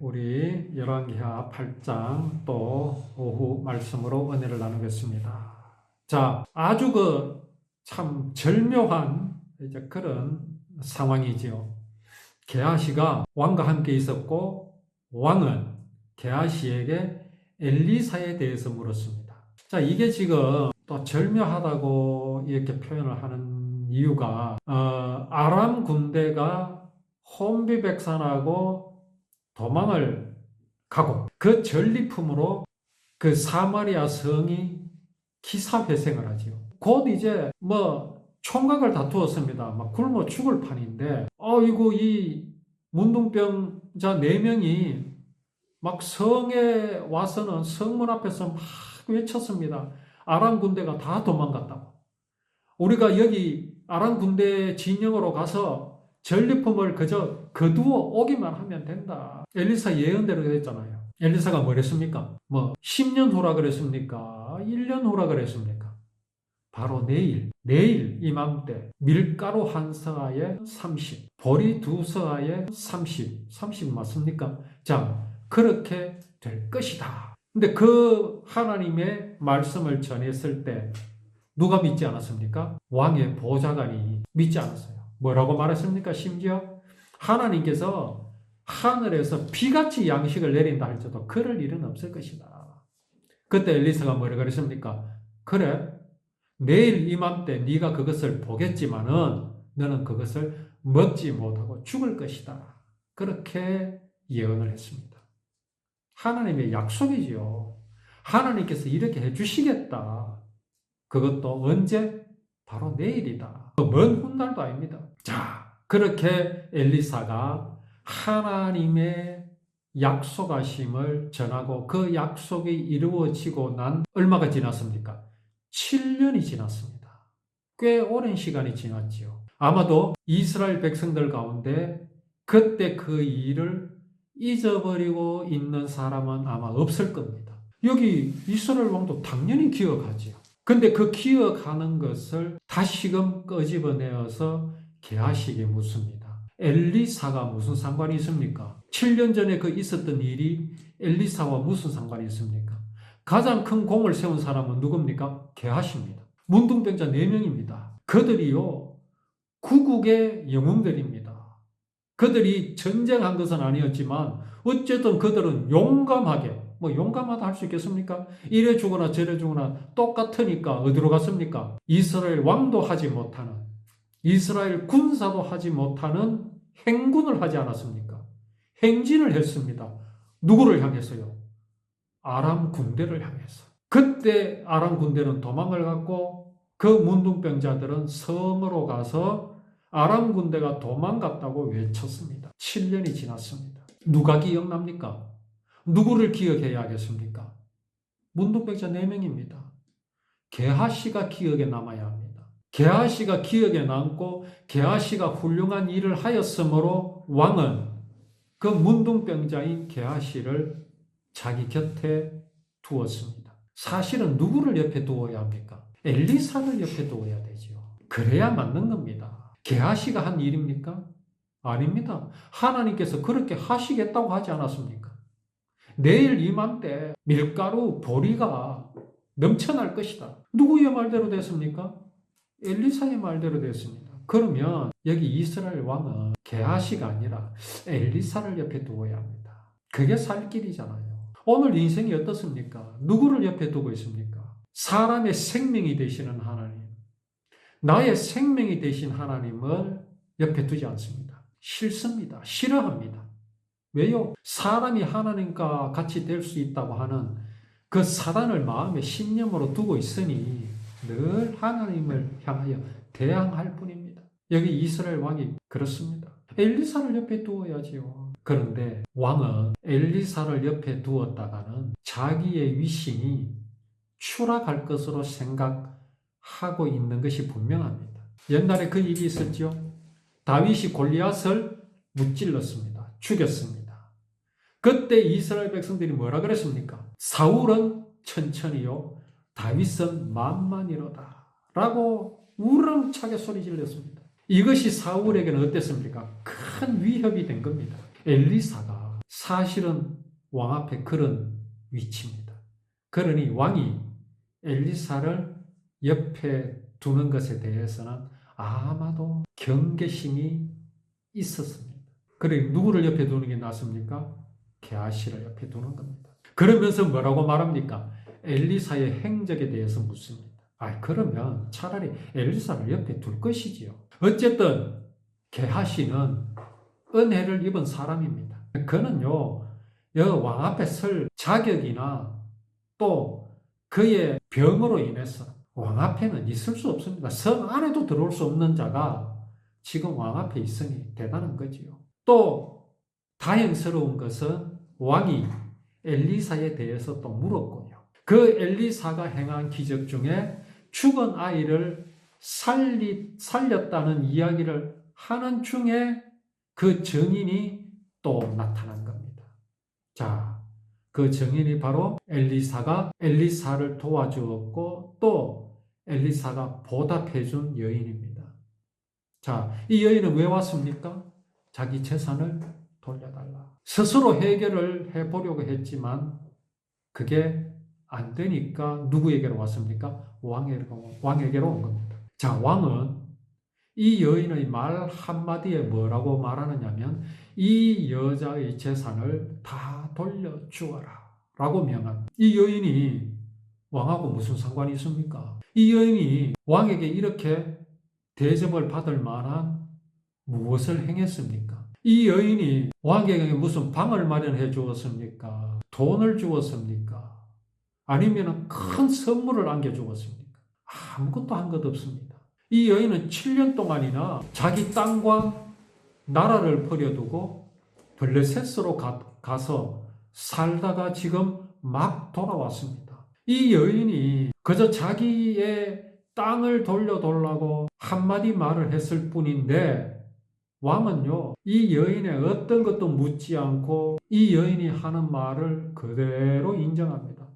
우리 열왕기하 8장 또 오후 말씀으로 은혜를 나누겠습니다. 자, 아주 참 절묘한 그런 상황이지요. 게하시가 왕과 함께 있었고 왕은 게하시에게 엘리사에 대해서 물었습니다. 자, 이게 지금 또 절묘하다고 이렇게 표현을 하는 이유가 아람 군대가 혼비백산하고 도망을 가고 그 전리품으로 그 사마리아 성이 기사회생을 하지요. 곧 이제 총각을 다투었습니다. 막 굶어 죽을 판인데 이거 이 문둥병자 4명이 막 성에 와서는 성문 앞에서 막 외쳤습니다. 아람 군대가 다 도망갔다고. 우리가 여기 아람 군대 진영으로 가서 전리품을 그저 거두어 오기만 하면 된다. 엘리사 예언대로 했잖아요. 엘리사가 뭐랬습니까? 10년 후라 그랬습니까? 1년 후라 그랬습니까? 바로 내일 이맘때 밀가루 한 서아에 30, 보리 2서아에 30 맞습니까? 자, 그렇게 될 것이다. 근데 그 하나님의 말씀을 전했을 때 누가 믿지 않았습니까? 왕의 보좌관이 믿지 않았어요. 뭐라고 말했습니까? 심지어 하나님께서 하늘에서 비같이 양식을 내린다 할지라도 그럴 일은 없을 것이다. 그때 엘리사가 뭐라 그랬습니까? 그래, 내일 이맘때 네가 그것을 보겠지만은 너는 그것을 먹지 못하고 죽을 것이다. 그렇게 예언을 했습니다. 하나님의 약속이지요. 하나님께서 이렇게 해주시겠다. 그것도 언제? 바로 내일이다. 먼 훗날도 아닙니다. 자, 그렇게 엘리사가 하나님의 약속하심을 전하고 그 약속이 이루어지고 난 얼마가 지났습니까? 7년이 지났습니다. 꽤 오랜 시간이 지났지요. 아마도 이스라엘 백성들 가운데 그때 그 일을 잊어버리고 있는 사람은 아마 없을 겁니다. 여기 이스라엘 왕도 당연히 기억하지요. 근데 그 기억하는 것을 다시금 끄집어내어서 게하시에게 묻습니다. 엘리사가 무슨 상관이 있습니까? 7년 전에 그 있었던 일이 엘리사와 무슨 상관이 있습니까? 가장 큰 공을 세운 사람은 누굽니까? 게하시입니다. 문둥병자 4명입니다. 그들이요, 구국의 영웅들입니다. 그들이 전쟁한 것은 아니었지만 어쨌든 그들은 용감하게, 용감하다 할 수 있겠습니까? 이래 주거나 저래 주거나 똑같으니까 어디로 갔습니까? 이스라엘 왕도 하지 못하는, 이스라엘 군사도 하지 못하는 행군을 하지 않았습니까? 행진을 했습니다. 누구를 향해서요? 아람 군대를 향해서. 그때 아람 군대는 도망을 갔고 그 문둥병자들은 성으로 가서 아람 군대가 도망갔다고 외쳤습니다. 7년이 지났습니다. 누가 기억납니까? 누구를 기억해야 하겠습니까? 문둥병자 4명입니다. 게하시가 기억에 남아야 합니다. 게하시가 기억에 남고 게하시가 훌륭한 일을 하였으므로 왕은 그 문둥병자인 게하시를 자기 곁에 두었습니다. 사실은 누구를 옆에 두어야 합니까? 엘리사를 옆에 두어야 되죠. 그래야 맞는 겁니다. 게하시가 한 일입니까? 아닙니다. 하나님께서 그렇게 하시겠다고 하지 않았습니까? 내일 이맘때 밀가루 보리가 넘쳐날 것이다. 누구의 말대로 됐습니까? 엘리사의 말대로 됐습니다. 그러면 여기 이스라엘 왕은 게하시가 아니라 엘리사를 옆에 두어야 합니다. 그게 살 길이잖아요. 오늘 인생이 어떻습니까? 누구를 옆에 두고 있습니까? 사람의 생명이 되시는 하나님, 나의 생명이 되신 하나님을 옆에 두지 않습니다. 싫습니다. 싫어합니다. 왜요? 사람이 하나님과 같이 될 수 있다고 하는 그 사단을 마음에 신념으로 두고 있으니 늘 하나님을 향하여 대항할 뿐입니다. 여기 이스라엘 왕이 그렇습니다. 엘리사를 옆에 두어야지요. 그런데 왕은 엘리사를 옆에 두었다가는 자기의 위신이 추락할 것으로 생각하고 있는 것이 분명합니다. 옛날에 그 일이 있었죠. 다윗이 골리앗을 무찔렀습니다. 죽였습니다. 그때 이스라엘 백성들이 뭐라 그랬습니까? 사울은 천천히요, 다윗은 만만이로다 라고 우렁차게 소리 질렀습니다. 이것이 사울에게는 어땠습니까? 큰 위협이 된 겁니다. 엘리사가 사실은 왕 앞에 그런 위치입니다. 그러니 왕이 엘리사를 옆에 두는 것에 대해서는 아마도 경계심이 있었습니다. 그래 누구를 옆에 두는 게 낫습니까? 게하시를 옆에 두는 겁니다. 그러면서 뭐라고 말합니까? 엘리사의 행적에 대해서 묻습니다. 그러면 차라리 엘리사를 옆에 둘 것이지요. 어쨌든 게하시는 은혜를 입은 사람입니다. 그는요, 왕 앞에 설 자격이나 또 그의 병으로 인해서 왕 앞에는 있을 수 없습니다. 성 안에도 들어올 수 없는 자가 지금 왕 앞에 있으니 대단한 거지요. 또 다행스러운 것은 왕이 엘리사에 대해서 또 물었고요. 그 엘리사가 행한 기적 중에 죽은 아이를 살렸다는 이야기를 하는 중에 그 증인이 또 나타난 겁니다. 자, 그 증인이 바로 엘리사가 엘리사를 도와주었고 또 엘리사가 보답해준 여인입니다. 자, 이 여인은 왜 왔습니까? 자기 재산을 돌려달라. 스스로 해결을 해보려고 했지만 그게 안 되니까 누구에게로 왔습니까? 왕에게로 온 겁니다. 자, 왕은 이 여인의 말 한마디에 뭐라고 말하느냐면 이 여자의 재산을 다 돌려주어라 라고 명합니다. 이 여인이 왕하고 무슨 상관이 있습니까? 이 여인이 왕에게 이렇게 대접을 받을 만한 무엇을 행했습니까? 이 여인이 왕에게 무슨 방을 마련해 주었습니까? 돈을 주었습니까? 아니면 큰 선물을 안겨주었습니까? 아무것도 한 것 없습니다. 이 여인은 7년 동안이나 자기 땅과 나라를 버려두고 블레셋으로 가서 살다가 지금 막 돌아왔습니다. 이 여인이 그저 자기의 땅을 돌려달라고 한마디 말을 했을 뿐인데 왕은요, 이 여인의 어떤 것도 묻지 않고 이 여인이 하는 말을 그대로 인정합니다.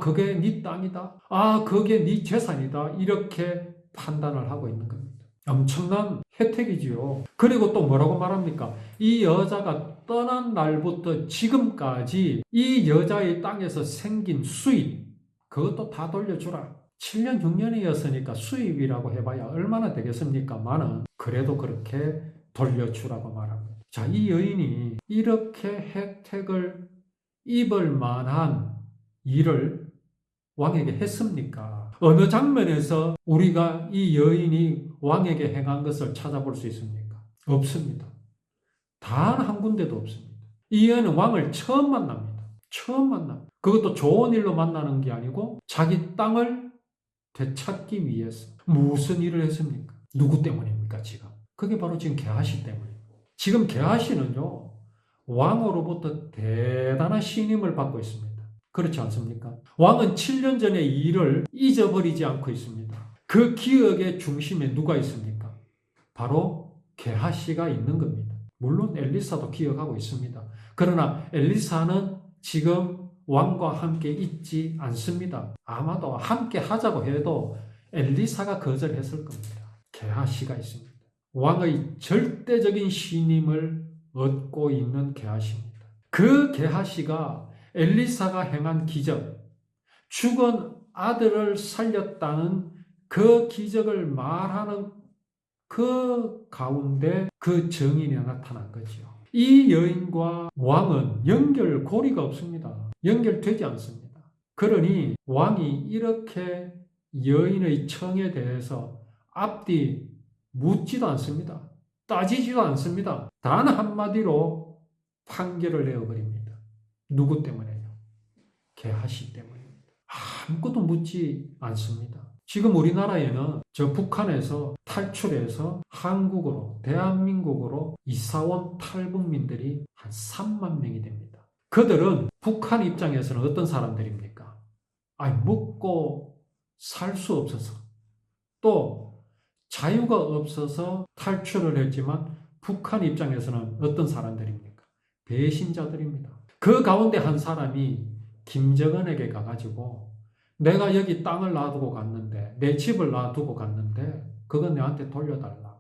그게 네 땅이다. 그게 네 재산이다. 이렇게 판단을 하고 있는 겁니다. 엄청난 혜택이지요. 그리고 또 뭐라고 말합니까? 이 여자가 떠난 날부터 지금까지 이 여자의 땅에서 생긴 수입, 그것도 다 돌려주라. 7년, 6년이었으니까 수입이라고 해봐야 얼마나 되겠습니까? 많은. 그래도 그렇게 돌려주라고 말합니다. 자, 이 여인이 이렇게 혜택을 입을 만한 일을 왕에게 했습니까? 어느 장면에서 우리가 이 여인이 왕에게 행한 것을 찾아볼 수 있습니까? 없습니다. 단 한 군데도 없습니다. 이 여인은 왕을 처음 만납니다. 처음 만납니다. 그것도 좋은 일로 만나는 게 아니고 자기 땅을 되찾기 위해서 무슨 일을 했습니까? 누구 때문입니까, 지금? 그게 바로 지금 게하시 때문입니다. 지금 게하시는요, 왕으로부터 대단한 신임을 받고 있습니다. 그렇지 않습니까? 왕은 7년 전의 일을 잊어버리지 않고 있습니다. 그 기억의 중심에 누가 있습니까? 바로 게하시가 있는 겁니다. 물론 엘리사도 기억하고 있습니다. 그러나 엘리사는 지금 왕과 함께 있지 않습니다. 아마도 함께 하자고 해도 엘리사가 거절했을 겁니다. 게하시가 있습니다. 왕의 절대적인 신임을 얻고 있는 게하시입니다. 그 게하시가 엘리사가 행한 기적, 죽은 아들을 살렸다는 그 기적을 말하는 그 가운데 그 증인이 나타난 거죠. 이 여인과 왕은 연결고리가 없습니다. 연결되지 않습니다. 그러니 왕이 이렇게 여인의 청에 대해서 앞뒤 묻지도 않습니다. 따지지도 않습니다. 단 한마디로 판결을 내어버립니다. 누구 때문에요? 게하시 때문입니다. 아무것도 묻지 않습니다. 지금 우리나라에는 저 북한에서 탈출해서 한국으로, 대한민국으로 이사온 탈북민들이 한 3만 명이 됩니다. 그들은 북한 입장에서는 어떤 사람들입니까? 먹고 살 수 없어서, 또 자유가 없어서 탈출을 했지만 북한 입장에서는 어떤 사람들입니까? 배신자들입니다. 그 가운데 한 사람이 김정은에게 가가지고 내가 여기 땅을 놔두고 갔는데, 내 집을 놔두고 갔는데 그건 내한테 돌려달라.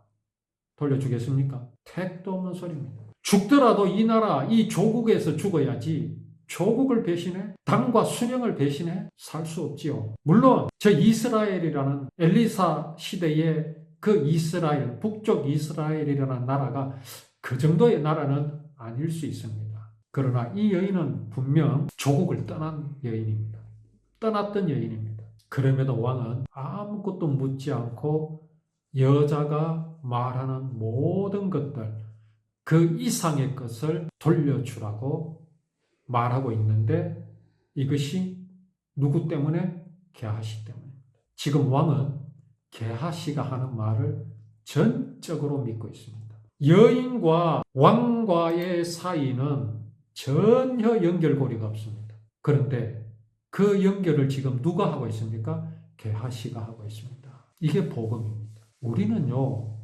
돌려주겠습니까? 택도 없는 소리입니다. 죽더라도 이 나라, 이 조국에서 죽어야지 조국을 배신해? 당과 순영을 배신해? 살 수 없지요. 물론 저 이스라엘이라는 엘리사 시대의 그 이스라엘, 북쪽 이스라엘이라는 나라가 그 정도의 나라는 아닐 수 있습니다. 그러나 이 여인은 분명 조국을 떠난 여인입니다. 떠났던 여인입니다. 그럼에도 왕은 아무것도 묻지 않고 여자가 말하는 모든 것들, 그 이상의 것을 돌려주라고 말하고 있는데 이것이 누구 때문에? 게하시 때문입니다. 지금 왕은 게하시가 하는 말을 전적으로 믿고 있습니다. 여인과 왕과의 사이는 전혀 연결고리가 없습니다. 그런데 그 연결을 지금 누가 하고 있습니까? 게하시가 하고 있습니다. 이게 복음입니다. 우리는요,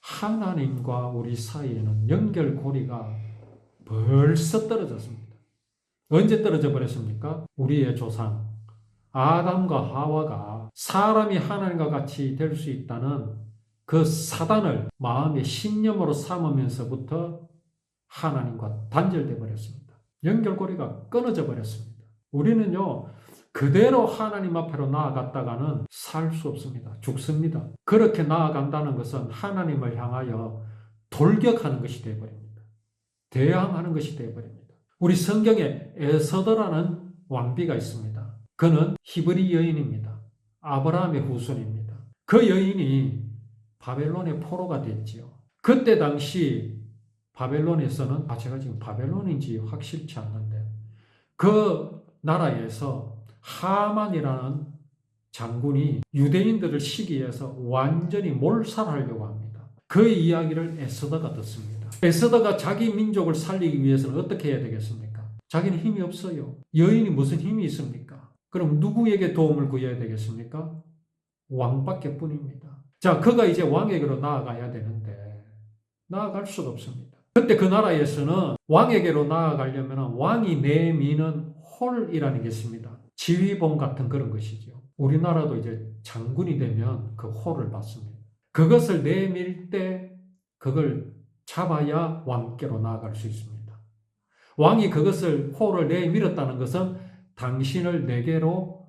하나님과 우리 사이에는 연결고리가 벌써 떨어졌습니다. 언제 떨어져 버렸습니까? 우리의 조상 아담과 하와가 사람이 하나님과 같이 될 수 있다는 그 사단을 마음의 신념으로 삼으면서부터 하나님과 단절돼 버렸습니다. 연결고리가 끊어져 버렸습니다. 우리는요, 그대로 하나님 앞으로 나아갔다가는 살 수 없습니다. 죽습니다. 그렇게 나아간다는 것은 하나님을 향하여 돌격하는 것이 되어버립니다. 대항하는 것이 되어버립니다. 우리 성경에 에서더라는 왕비가 있습니다. 그는 히브리 여인입니다. 아브라함의 후손입니다. 그 여인이 바벨론의 포로가 됐지요. 그때 당시 바벨론에서는, 제가 지금 바벨론인지 확실치 않는데, 그 나라에서 하만이라는 장군이 유대인들을 시기해서 완전히 몰살하려고 합니다. 그 이야기를 에스더가 듣습니다. 에스더가 자기 민족을 살리기 위해서는 어떻게 해야 되겠습니까? 자기는 힘이 없어요. 여인이 무슨 힘이 있습니까? 그럼 누구에게 도움을 구해야 되겠습니까? 왕밖에 뿐입니다. 자, 그가 이제 왕에게로 나아가야 되는데 나아갈 수가 없습니다. 그때 그 나라에서는 왕에게로 나아가려면 왕이 내미는 홀이라는 게 있습니다. 지휘봉 같은 그런 것이죠. 우리나라도 이제 장군이 되면 그 홀을 받습니다. 그것을 내밀 때 그걸 잡아야 왕께로 나아갈 수 있습니다. 왕이 그것을 홀을 내밀었다는 것은 당신을 내게로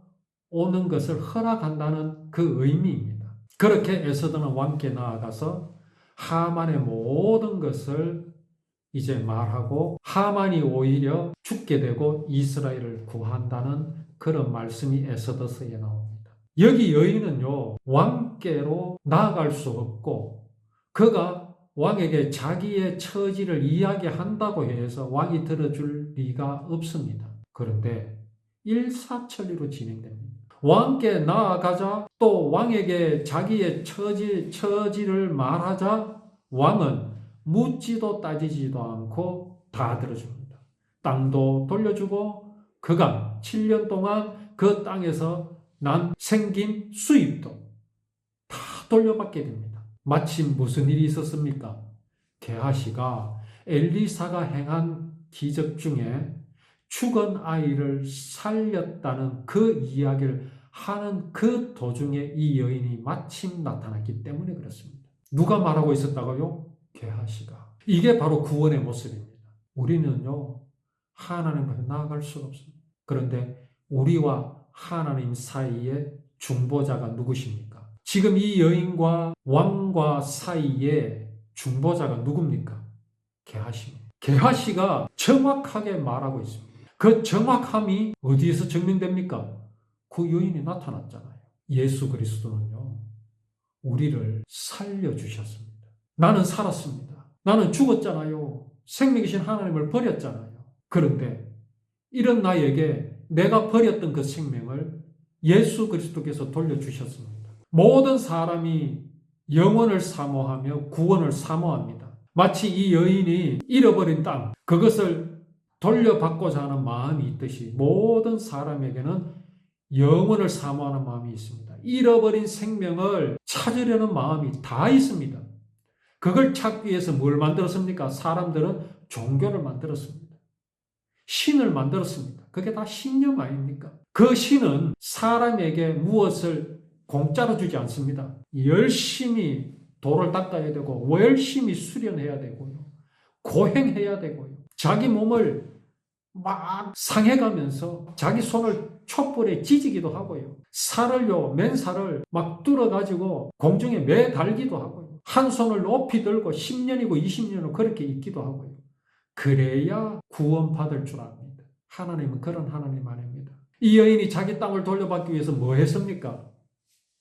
오는 것을 허락한다는 그 의미입니다. 그렇게 에스더는 왕께 나아가서 하만의 모든 것을 이제 말하고 하만이 오히려 죽게 되고 이스라엘을 구한다는 그런 말씀이 에스더서에 나옵니다. 여기 여인은요, 왕께로 나아갈 수 없고 그가 왕에게 자기의 처지를 이야기한다고 해서 왕이 들어줄 리가 없습니다. 그런데 일사천리로 진행됩니다. 왕께 나아가자, 또 왕에게 자기의 처지를 말하자 왕은 묻지도 따지지도 않고 다 들어줍니다. 땅도 돌려주고 그간 7년 동안 그 땅에서 생긴 수입도 다 돌려받게 됩니다. 마침 무슨 일이 있었습니까? 게하시가 엘리사가 행한 기적 중에 죽은 아이를 살렸다는 그 이야기를 하는 그 도중에 이 여인이 마침 나타났기 때문에 그렇습니다. 누가 말하고 있었다고요? 게하시가. 이게 바로 구원의 모습입니다. 우리는요, 하나님 앞에 나아갈 수가 없습니다. 그런데 우리와 하나님 사이에 중보자가 누구십니까? 지금 이 여인과 왕과 사이에 중보자가 누굽니까? 게하시입니다. 게하시가 정확하게 말하고 있습니다. 그 정확함이 어디에서 증명됩니까? 그 여인이 나타났잖아요. 예수 그리스도는요, 우리를 살려주셨습니다. 나는 살았습니다. 나는 죽었잖아요. 생명이신 하나님을 버렸잖아요. 그런데 이런 나에게 내가 버렸던 그 생명을 예수 그리스도께서 돌려주셨습니다. 모든 사람이 영원을 사모하며 구원을 사모합니다. 마치 이 여인이 잃어버린 땅, 그것을 돌려받고자 하는 마음이 있듯이 모든 사람에게는 영원을 사모하는 마음이 있습니다. 잃어버린 생명을 찾으려는 마음이 다 있습니다. 그걸 찾기 위해서 뭘 만들었습니까? 사람들은 종교를 만들었습니다. 신을 만들었습니다. 그게 다 신념 아닙니까? 그 신은 사람에게 무엇을 공짜로 주지 않습니다. 열심히 돌을 닦아야 되고 열심히 수련해야 되고요. 고행해야 되고요. 자기 몸을 막 상해가면서 자기 손을 촛불에 지지기도 하고요. 맨살을 막 뚫어가지고 공중에 매달기도 하고요. 한 손을 높이 들고 10년이고 20년을 그렇게 있기도 하고요. 그래야 구원받을 줄 압니다. 하나님은 그런 하나님 아닙니다. 이 여인이 자기 땅을 돌려받기 위해서 뭐 했습니까?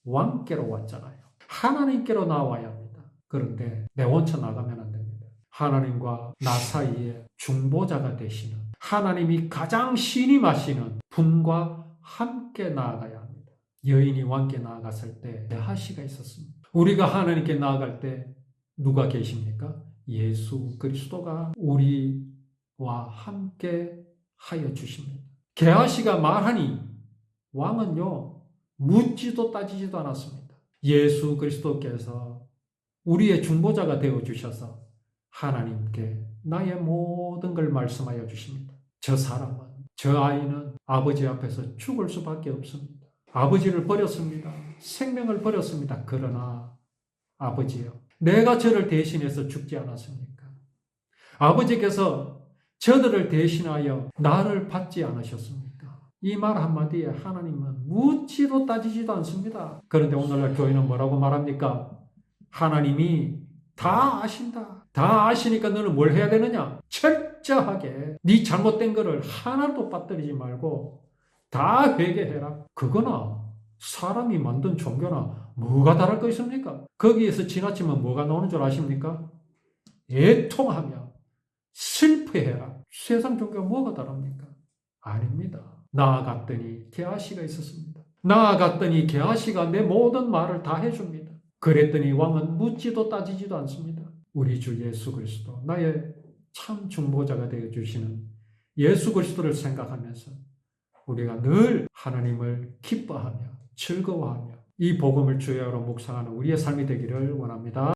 왕께로 왔잖아요. 하나님께로 나와야 합니다. 그런데 내 혼자 나가면 안 됩니다. 하나님과 나 사이에 중보자가 되시는 하나님이 가장 신임하시는 분과 함께 나아가야 합니다. 여인이 왕께 나아갔을 때 게하시가 있었습니다. 우리가 하나님께 나아갈 때 누가 계십니까? 예수 그리스도가 우리와 함께 하여 주십니다. 게하시가 말하니 왕은요 묻지도 따지지도 않았습니다. 예수 그리스도께서 우리의 중보자가 되어 주셔서 하나님께 나의 모든 걸 말씀하여 주십니다. 저 사람은, 저 아이는 아버지 앞에서 죽을 수밖에 없습니다. 아버지를 버렸습니다. 생명을 버렸습니다. 그러나 아버지요, 내가 저를 대신해서 죽지 않았습니까? 아버지께서 저들을 대신하여 나를 받지 않으셨습니까? 이 말 한마디에 하나님은 묻지도 따지지도 않습니다. 그런데 오늘날 교회는 뭐라고 말합니까? 하나님이 다 아신다. 다 아시니까 너는 뭘 해야 되느냐? 철저하게 네 잘못된 거를 하나도 빠뜨리지 말고 다 회개해라. 그거나 사람이 만든 종교나 뭐가 다를 거 있습니까? 거기에서 지나치면 뭐가 나오는 줄 아십니까? 애통하며 슬퍼해라. 세상 종교가 뭐가 다릅니까? 아닙니다. 나아갔더니 게하시가 있었습니다. 나아갔더니 게하시가 내 모든 말을 다 해줍니다. 그랬더니 왕은 묻지도 따지지도 않습니다. 우리 주 예수 그리스도, 나의 참 중보자가 되어주시는 예수 그리스도를 생각하면서 우리가 늘 하나님을 기뻐하며 즐거워하며 이 복음을 주야로 묵상하는 우리의 삶이 되기를 원합니다.